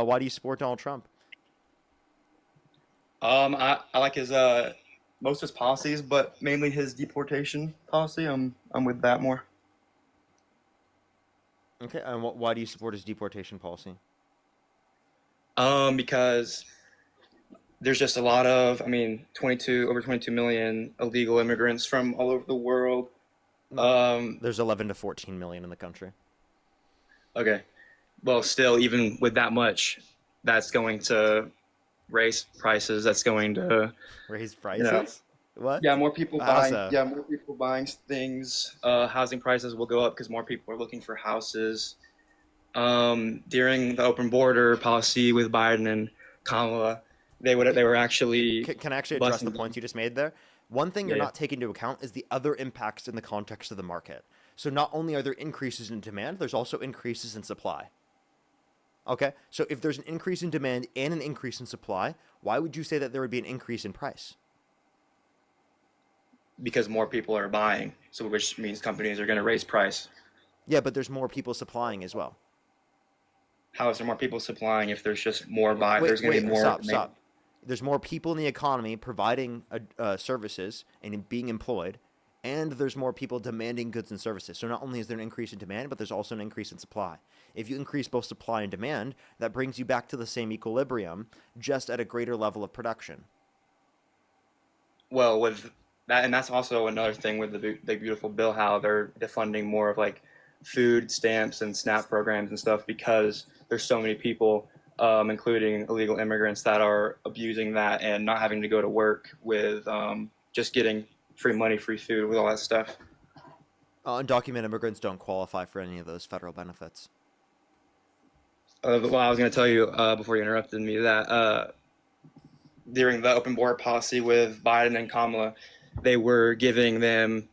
Why do you support Donald Trump? I like his most of his policies, but mainly his deportation policy. I'm with that more. Okay, and why do you support his deportation policy? Because there's just a lot of, 22 million illegal immigrants from all over the world. No, Um, there's 11 to 14 million in the country. okay, well, still, even with that much, that's going to raise prices. That's going to, Raise you know, prices? What? yeah, more people How buying. so? Yeah, more people buying things. Housing prices will go up because more people are looking for houses. During the open border policy with Biden and Kamala, they were actually Can I actually address the busting points down. you just made there? One thing you're Yeah, not taking into account is the other impacts in the context of the market. So not only are there increases in demand, there's also increases in supply. Okay, so if there's an increase in demand and an increase in supply, why would you say that there would be an increase in price? because more people are buying, so which means companies are going to raise price. Yeah, but there's more people supplying as well. How is there more people supplying if there's just more buy? Wait, There's going to wait, be more stop, demand. stop. There's more people in the economy providing services and being employed, and there's more people demanding goods and services. So not only is there an increase in demand, but there's also an increase in supply. If you increase both supply and demand, that brings you back to the same equilibrium, just at a greater level of production. Well, with that, and that's also another thing with the beautiful bill, how they're defunding more of like food stamps and SNAP programs and stuff because there's so many people, including illegal immigrants, that are abusing that and not having to go to work with just getting free money, free food, with all that stuff. Undocumented immigrants don't qualify for any of those federal benefits. Well, I was going to tell you before you interrupted me that during the open border policy with Biden and Kamala, they were giving them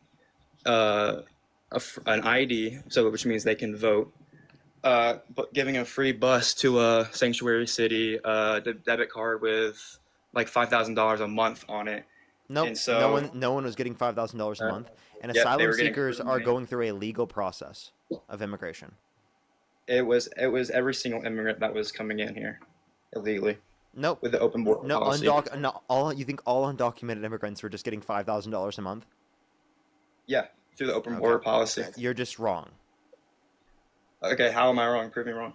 uh, an ID, so which means they can vote. But giving a free bus to a sanctuary city, debit card with like $5,000 a month on it, Nope, and so no one was getting $5,000 a uh, month, and yep, they asylum were getting seekers free are money. going through a legal process of immigration. It was every single immigrant that was coming in here illegally Nope. with the open border No, policy. no, all you think all undocumented immigrants were just getting $5,000 a month? Yeah, through the open Okay, border policy. you're just wrong. Okay, how am I wrong? Prove me wrong.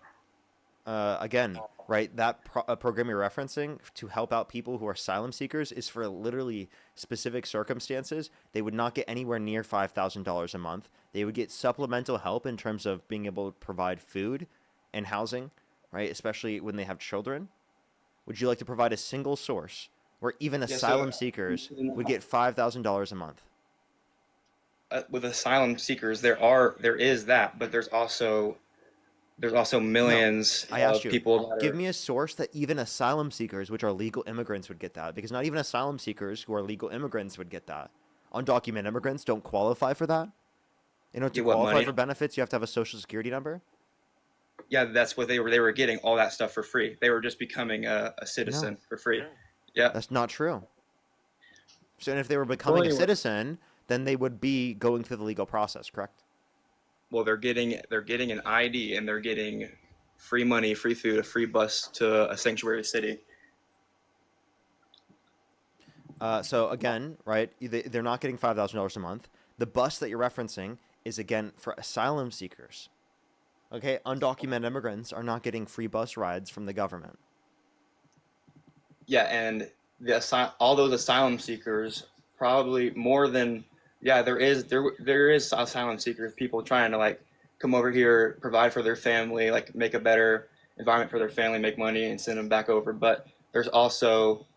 Again, right? That program you're referencing to help out people who are asylum seekers is for literally specific circumstances. They would not get anywhere near $5,000 a month. They would get supplemental help in terms of being able to provide food and housing, right? Especially when they have children. Would you like to provide a single source where even Yeah, so asylum seekers would get $5,000 a month? with asylum seekers, there is that, but there's also No, millions I asked of you, people that give are. me a source that even asylum seekers, which are legal immigrants, would get that. Because not even asylum seekers who are legal immigrants would get that. Undocumented immigrants don't qualify for that. In order to Get what qualify money? for benefits, you have to have a social security number. Yeah, that's what they were getting all that stuff for free. They were just becoming a No, citizen for free. Yeah. that's not true. So, and if they were Well, becoming a anyway, citizen, then they would be going through the legal process, correct? well, they're getting an ID and they're getting free money, free food, a free bus to a sanctuary city. So again, right, they're not getting $5,000 a month. The bus that you're referencing is again for asylum seekers. Okay, undocumented immigrants are not getting free bus rides from the government. Yeah, and all those asylum seekers probably more than yeah, there is asylum seekers, people trying to like come over here, provide for their family, like make a better environment for their family, make money, and send them back over. But there's also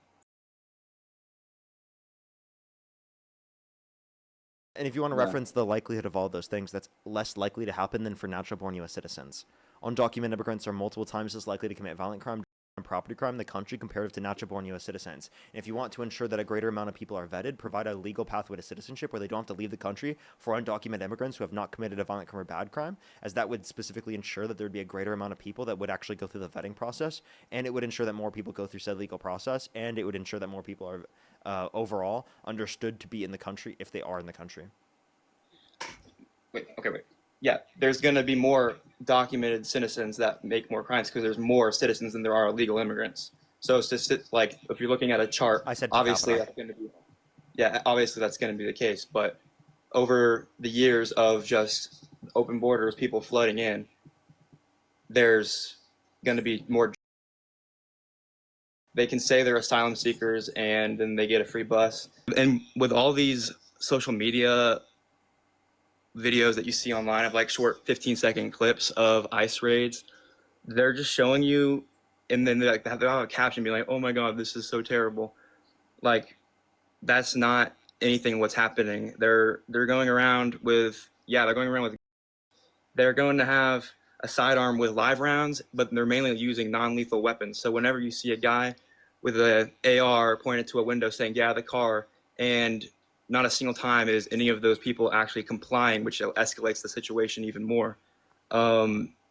And if you want to yeah, reference the likelihood of all those things, that's less likely to happen than for natural born U.S. citizens. Undocumented immigrants are multiple times as likely to commit violent crime and property crime in the country comparative to natural born U.S. citizens. And if you want to ensure that a greater amount of people are vetted, provide a legal pathway to citizenship where they don't have to leave the country for undocumented immigrants who have not committed a violent crime or bad crime, as that would specifically ensure that there would be a greater amount of people that would actually go through the vetting process, and it would ensure that more people go through said legal process, and it would ensure that more people are overall understood to be in the country if they are in the country. wait, okay, wait. yeah, there's going to be more documented citizens that make more crimes because there's more citizens than there are illegal immigrants. So it's just like if you're looking at a chart, I said per obviously capita. that's going to be, yeah, obviously that's going to be the case. But over the years of just open borders, people flooding in, there's going to be more. They can say they're asylum seekers and then they get a free bus. And with all these social media videos that you see online of like short 15-second clips of ICE raids, they're just showing you, and then they'll have a caption be like, "Oh my God, this is so terrible." Like that's not anything what's happening. They're going around with they're going around with they're going to have a sidearm with live rounds, but they're mainly using non-lethal weapons. So whenever you see a guy with an AR pointed to a window saying, "Get out of the car," and not a single time is any of those people actually complying, which escalates the situation even more.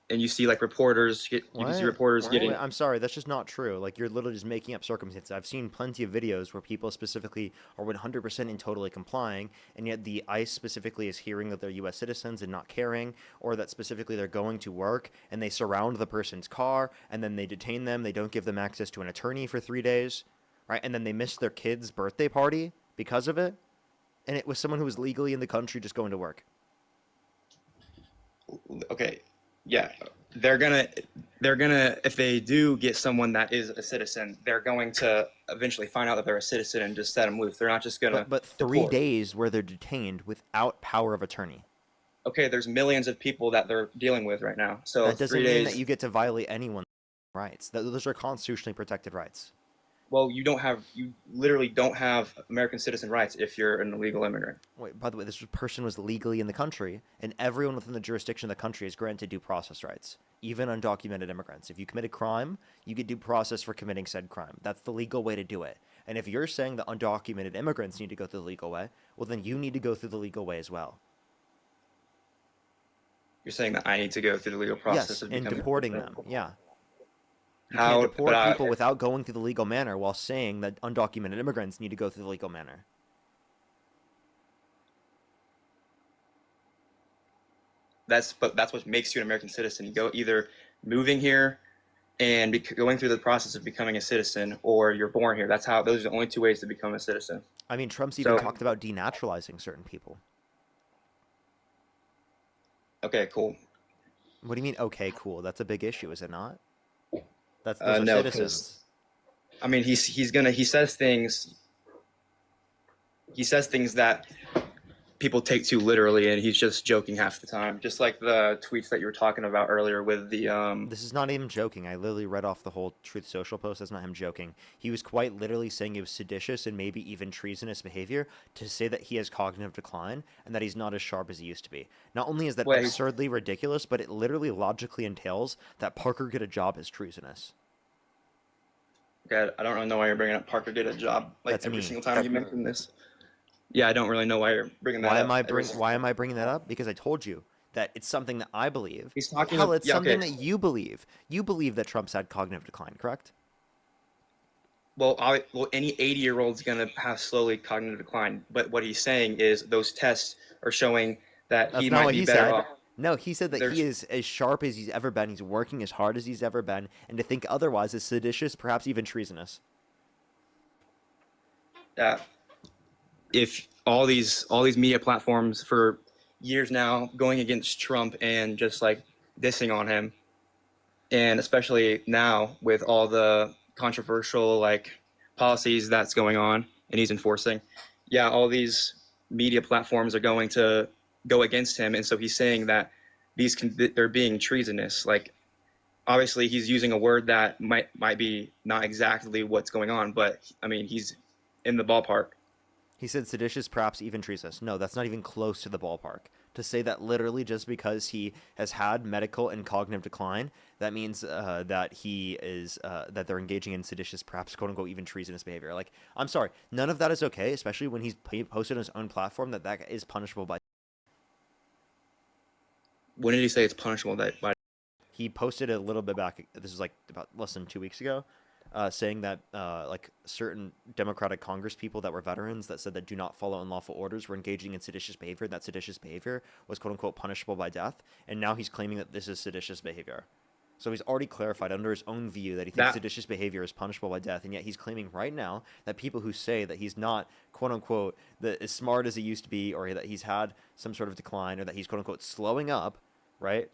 And you see like you can see What? reporters getting. Wait, I'm sorry, that's just not true. Like you're literally just making up circumstances. I've seen plenty of videos where people specifically are 100% and totally complying, and yet the ICE specifically is hearing that they're U.S. citizens and not caring, or that specifically they're going to work and they surround the person's car and then they detain them. They don't give them access to an attorney for 3 days, right? And then they miss their kid's birthday party because of it, and it was someone who was legally in the country just going to work. Okay, yeah, they're gonna they're gonna if they do get someone that is a citizen, they're going to eventually find out that they're a citizen and just set them loose. They're not just gonna But 3 deport. days where they're detained without power of attorney. Okay, there's millions of people that they're dealing with right now. So That three doesn't mean that days. you get to violate anyone's rights. Those are constitutionally protected rights. Well, you literally don't have American citizen rights if you're an illegal immigrant. Wait, by the way, this person was legally in the country, and everyone within the jurisdiction of the country is granted due process rights, even undocumented immigrants. If you commit a crime, you get due process for committing said crime. That's the legal way to do it. And if you're saying that undocumented immigrants need to go through the legal way, well, then you need to go through the legal way as well. You're saying that I need to go through the legal process Yes, of and becoming a deporting citizen. them. Yeah. You can't How? But deport people without going through the legal manner while saying that undocumented immigrants need to go through the legal manner. that's what makes you an American citizen. You go either moving here and going through the process of becoming a citizen, or you're born here. Those are the only two ways to become a citizen. I mean, Trump's even So talked about denaturalizing certain people. okay, cool. What do you mean, okay, cool? That's a big issue, is it not? Those are No, because citizens. I mean he says things that people take too literally, and he's just joking half the time. Just like the tweets that you were talking about earlier with the This is not even joking. I literally read off the whole Truth Social post. That's not him joking. He was quite literally saying it was seditious and maybe even treasonous behavior to say that he has cognitive decline and that he's not as sharp as he used to be. Not only is that way. absurdly ridiculous, but it literally logically entails that Parkergetajob is treasonous. God, I don't really know why you're bringing up Parkergetajob like That's every me. single time you mention this. Yeah, I don't really know why you're bringing that up. Why am I bringing that up? Because I told you that it's something that I believe. He's talking. Hell, it's Yeah, something okay. that you believe. You believe that Trump's had cognitive decline, correct? Well, any 80-year-old is going to have slowly cognitive decline. But what he's saying is those tests are showing that That's he not might what be he better said. off. No, he said that he There's, is as sharp as he's ever been. He's working as hard as he's ever been, and to think otherwise is seditious, perhaps even treasonous. uh, if all these media platforms for years now going against Trump and just like dissing on him, and especially now with all the controversial like policies that's going on and he's enforcing, yeah, all these media platforms are going to go against him, and so he's saying that they're being treasonous. Like obviously he's using a word that might be not exactly what's going on, but I mean he's in the ballpark. He said seditious, perhaps even treasonous. No, that's not even close to the ballpark. To say that literally just because he has had medical and cognitive decline, that means that he is that they're engaging in seditious, perhaps quote unquote even treasonous behavior. Like, I'm sorry, none of that is okay, especially when he's posted on his own platform that is punishable by. When did he say it's punishable? That by He posted a little bit back. This is like about less than 2 weeks ago. saying that like certain Democratic Congress people that were veterans that said that do not follow unlawful orders were engaging in seditious behavior. That seditious behavior was quote unquote punishable by death, and now he's claiming that this is seditious behavior. So he's already clarified under his own view that he thinks That seditious behavior is punishable by death, and yet he's claiming right now that people who say that he's not quote unquote as smart as he used to be, or that he's had some sort of decline, or that he's quote unquote slowing up, right?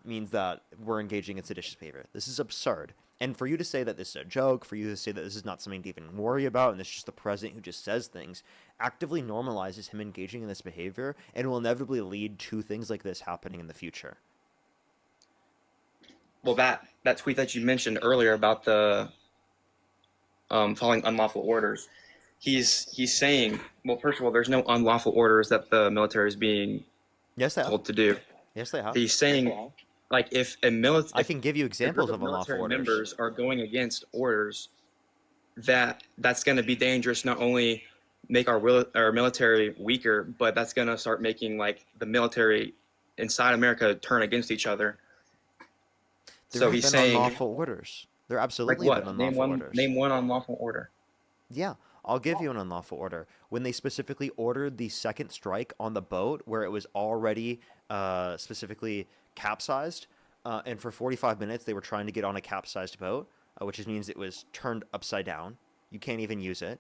Means that we're engaging in seditious behavior. This is absurd. And for you to say that this is a joke, for you to say that this is not something to even worry about, and this is just the president who just says things, actively normalizes him engaging in this behavior, and will inevitably lead to things like this happening in the future. well, that tweet that you mentioned earlier about the following unlawful orders, he's saying, well, first of all, there's no unlawful orders that the military is being Yes, they have. told to do. Yes, they have. He's saying, like, if I can give you a examples group of of unlawful military orders. members are going against orders, that's going to be dangerous. Not only make our military weaker, but that's going to start making like the military inside America turn against each other. There So have he's been saying, unlawful orders. There like absolutely have what? been unlawful orders. Name one unlawful order. Yeah, I'll give you an unlawful order. When they specifically ordered the second strike on the boat where it was already specifically capsized, and for 45 minutes they were trying to get on a capsized boat, which means it was turned upside down. You can't even use it.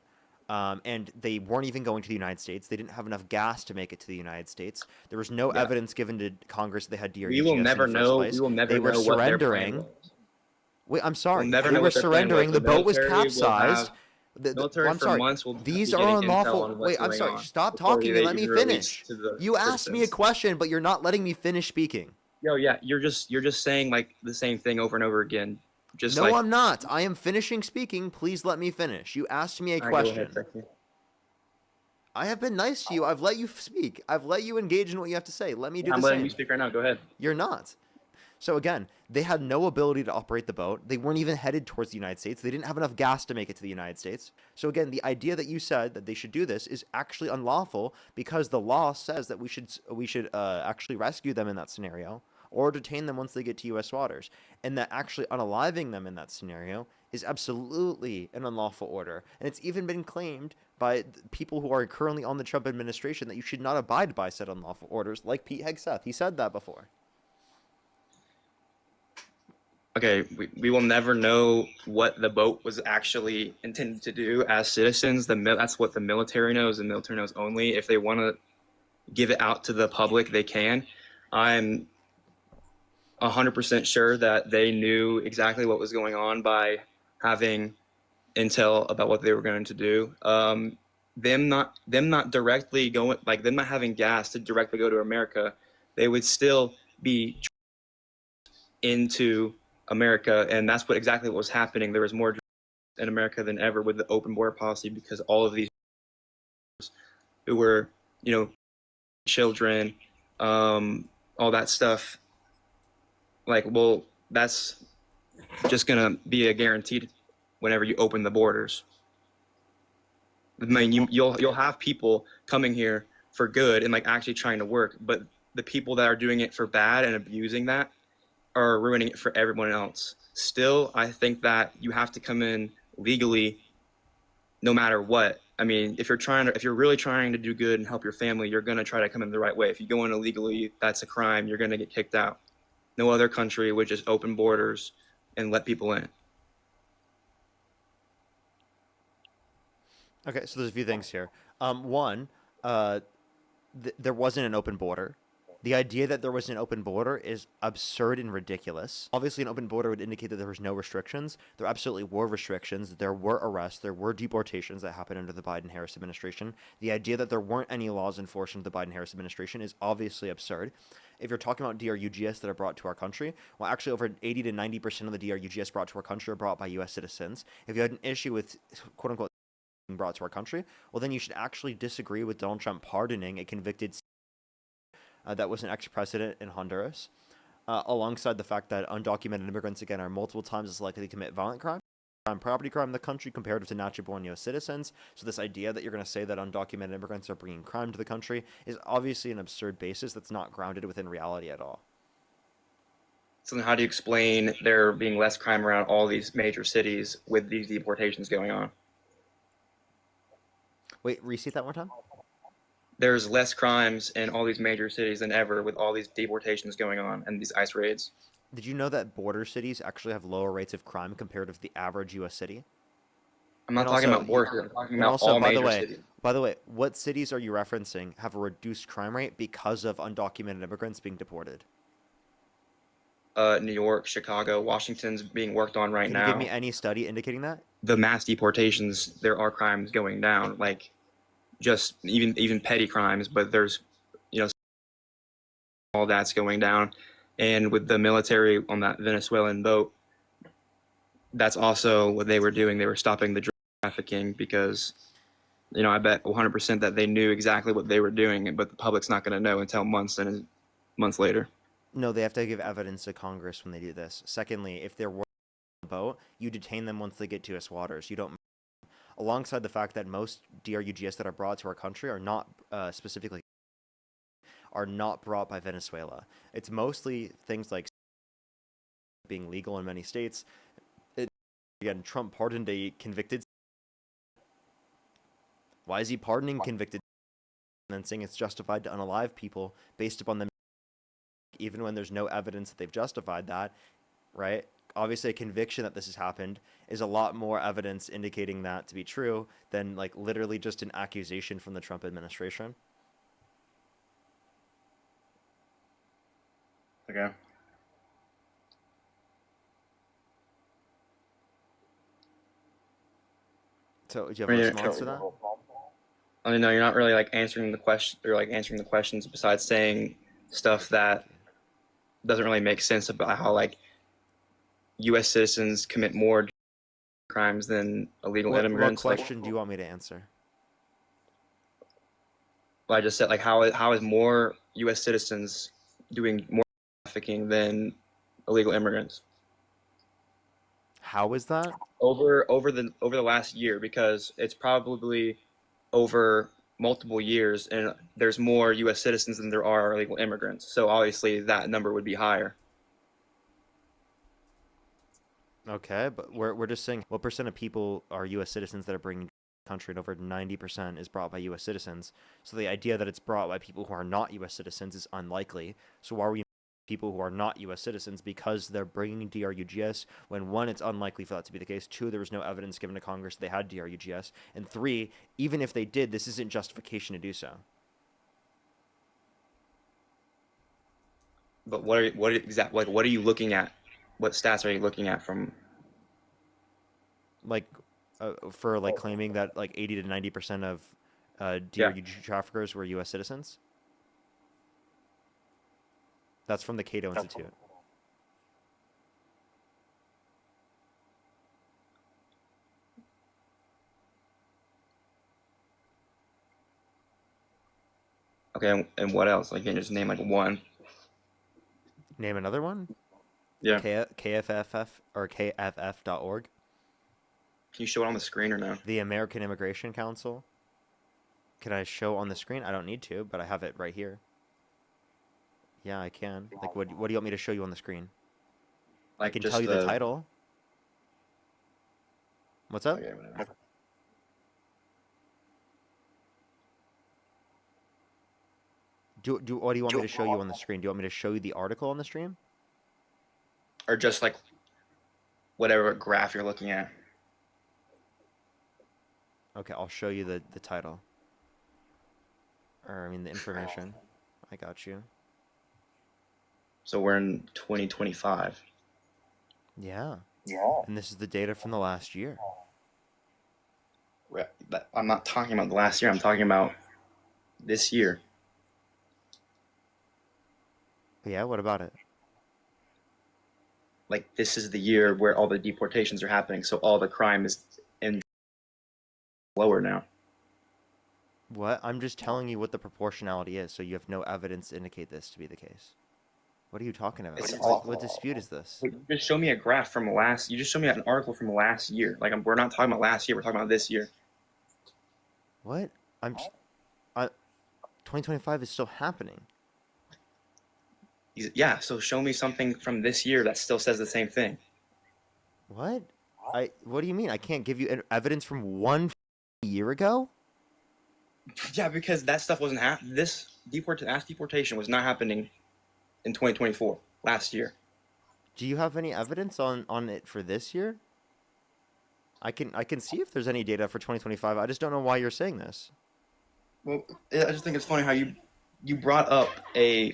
And they weren't even going to the United States. They didn't have enough gas to make it to the United States. There was no evidence given to Congress that they had DRUGS We will in never the first know. place. We will never They were know what their plan surrendering. was. Wait, I'm sorry. We'll never They know were what their plan surrendering. was. The boat was military will capsized. have- military I'm for sorry. months will These be are getting intel unlawful. on what's Wait, I'm going sorry. on Stop before talking they and let me even release finish. to the You asked me a citizens. question, but you're not letting me finish speaking. Yo, yeah, you're just saying like the same thing over and over again. Just No, like, I'm not. I am finishing speaking. Please let me finish. You asked me a all right, go question. ahead, Becky. I have been nice to you. I've let you speak. I've let you engage in what you have to say. Let me do I'm the letting same. you speak right now. Go ahead. You're not. So again, they had no ability to operate the boat. They weren't even headed towards the United States. They didn't have enough gas to make it to the United States. So again, the idea that you said that they should do this is actually unlawful because the law says that we should actually rescue them in that scenario or detain them once they get to U.S. waters, and that actually unaliving them in that scenario is absolutely an unlawful order. And it's even been claimed by people who are currently on the Trump administration that you should not abide by said unlawful orders, like Pete Hegseth. He said that before. Okay, we will never know what the boat was actually intended to do as citizens. That's what the military knows. The military knows only. If they want to give it out to the public, they can. I'm 100% sure that they knew exactly what was going on by having intel about what they were going to do. Them not directly going, like them not having gas to directly go to America, they would still be into America, and that's exactly what was happening. There was more in America than ever with the open border policy because all of these who were, children, all that stuff. Like, well, that's just gonna be a guaranteed whenever you open the borders. I mean, you'll have people coming here for good and like actually trying to work, but the people that are doing it for bad and abusing that are ruining it for everyone else. Still, I think that you have to come in legally no matter what. I mean, if you're really trying to do good and help your family, you're going to try to come in the right way. If you go in illegally, that's a crime. You're going to get kicked out. No other country would just open borders and let people in. Okay, so there's a few things here. One, there wasn't an open border. The idea that there was an open border is absurd and ridiculous. Obviously, an open border would indicate that there was no restrictions. There absolutely were restrictions. There were arrests. There were deportations that happened under the Biden-Harris administration. The idea that there weren't any laws enforced under the Biden-Harris administration is obviously absurd. If you're talking about DRUGS that are brought to our country, well, actually over 80 to 90% of the DRUGS brought to our country are brought by U.S. citizens. If you had an issue with, quote-unquote, brought to our country, well, then you should actually disagree with Donald Trump pardoning a convicted that was an ex-president in Honduras, alongside the fact that undocumented immigrants, again, are multiple times as likely to commit violent crime, property crime in the country comparative to natural-born U.S. citizens. So this idea that you're going to say that undocumented immigrants are bringing crime to the country is obviously an absurd basis that's not grounded within reality at all. So then how do you explain there being less crime around all these major cities with these deportations going on? Wait, restate that one time. There's less crimes in all these major cities than ever with all these deportations going on and these ICE raids. Did you know that border cities actually have lower rates of crime compared to the average U.S. city? I'm not And talking also, about border. I'm talking and about also, all major cities. by the way, what cities are you referencing have a reduced crime rate because of undocumented immigrants being deported? New York, Chicago, Washington's being worked on right Can you give me now. any study indicating that? The mass deportations, there are crimes going down, like just even petty crimes, but there's you know all that's going down. And with the military on that Venezuelan boat, that's also what they were doing. They were stopping the drug trafficking because I bet 100% that they knew exactly what they were doing, but the public's not going to know until months later. No, they have to give evidence to Congress when they do this. Secondly, if they're on the boat, you detain them once they get to U.S. waters. You don't. Alongside the fact that most DRUGS that are brought to our country are not specifically are not brought by Venezuela. It's mostly things like being legal in many states. Again, Trump pardoned a convicted. Why is he pardoning convicted and then saying it's justified to unalive people based upon them, even when there's no evidence that they've justified that, right? Obviously, a conviction that this has happened is a lot more evidence indicating that to be true than like literally just an accusation from the Trump administration. Okay. So, do you have a response to that? I mean, no, you're not really like answering the question. You're like answering the questions besides saying stuff that doesn't really make sense about how like U.S. citizens commit more crimes than illegal What immigrants. question do you want me to answer? I just said like how is more U.S. citizens doing more trafficking than illegal immigrants How is that? over the last year, because it's probably over multiple years and there's more U.S. citizens than there are illegal immigrants. So obviously that number would be higher. Okay, but we're just saying what percent of people are U.S. citizens that are bringing country, and over 90% is brought by U.S. citizens. So the idea that it's brought by people who are not U.S. citizens is unlikely. So why are we people who are not U.S. citizens because they're bringing DRUGS when one, it's unlikely for that to be the case. Two, there was no evidence given to Congress they had DRUGS, and three, even if they did, this isn't justification to do so. But what are you looking at? What stats are you looking at from? Like for like claiming that like 80 to 90% of Yeah. DRUG traffickers were U.S. citizens. That's from the Cato Institute. Okay, and what else? Like, can you just name like one? Name another one. Yeah. KFFF or KFF.org. Can you show it on the screen or no? The American Immigration Council. Can I show on the screen? I don't need to, but I have it right here. Yeah, I can. Like, what do you want me to show you on the screen? I Like can just tell you the title. What's up? Okay, whatever. What do you want me to show you on the screen? Do you want me to show you the article on the stream? Or just like whatever graph you're looking at. Okay, I'll show you the title. Or, I mean, the information. I got you. So we're in 2025. Yeah. Yeah. And this is the data from the last year. But I'm not talking about the last year. I'm talking about this year. Yeah, what about it? Like this is the year where all the deportations are happening. So all the crime is in lower now. What? I'm just telling you what the proportionality is, so you have no evidence to indicate this to be the case. What are you talking about? What dispute is this? You just show me a graph from last. You just show me an article from last year. Like we're not talking about last year. We're talking about this year. What? I 2025 is still happening. Yeah, so show me something from this year that still says the same thing. What? What do you mean? I can't give you evidence from one year ago? Yeah, because that stuff wasn't happening. Mass deportation was not happening in 2024, last year. Do you have any evidence on it for this year? I can see if there's any data for 2025. I just don't know why you're saying this. Well, I just think it's funny how you brought up a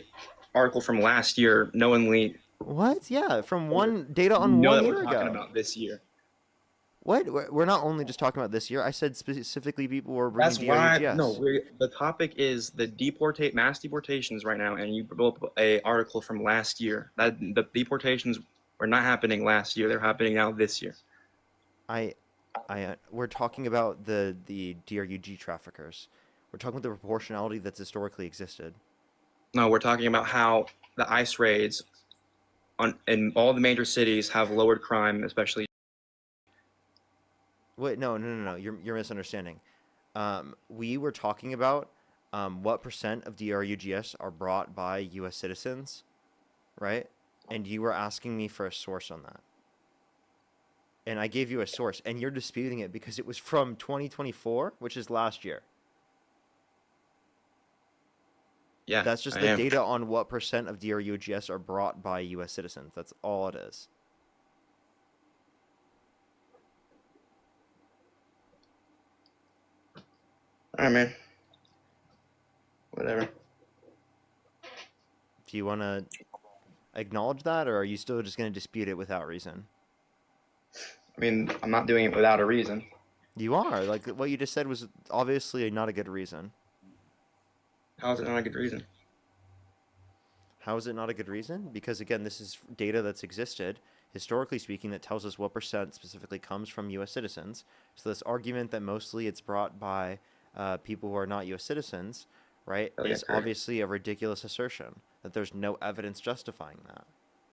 article from last year knowingly. What? Yeah, from one data You on know one that we're year talking ago. about this year. What? We're not only just talking about this year. I said specifically people were bringing That's why no. DRUGS. The topic is the mass deportations right now, and you brought up a article from last year that the deportations were not happening last year; they're happening now this year. I, we're talking about the DRUG traffickers. We're talking about the proportionality that's historically existed. No, we're talking about how the ICE raids in all the major cities have lowered crime, especially. Wait, no, no, no, no. You're misunderstanding. We were talking about what percent of DRUGS are brought by U.S. citizens, right? And you were asking me for a source on that. And I gave you a source, and you're disputing it because it was from 2024, which is last year. Yeah, That's just I the am. data on what percent of DRUGS are brought by U.S. citizens. That's all it is. All right, man. Whatever. Do you want to acknowledge that, or are you still just going to dispute it without reason? I mean, I'm not doing it without a reason. You are. Like, what you just said was obviously not a good reason. How is it not a good reason? How is it not a good reason? Because, again, this is data that's existed, historically speaking, that tells us what percent specifically comes from U.S. citizens. So, this argument that mostly it's brought by people who are not U.S. citizens, right, Oh yeah, is Kurt. obviously a ridiculous assertion, that there's no evidence justifying that.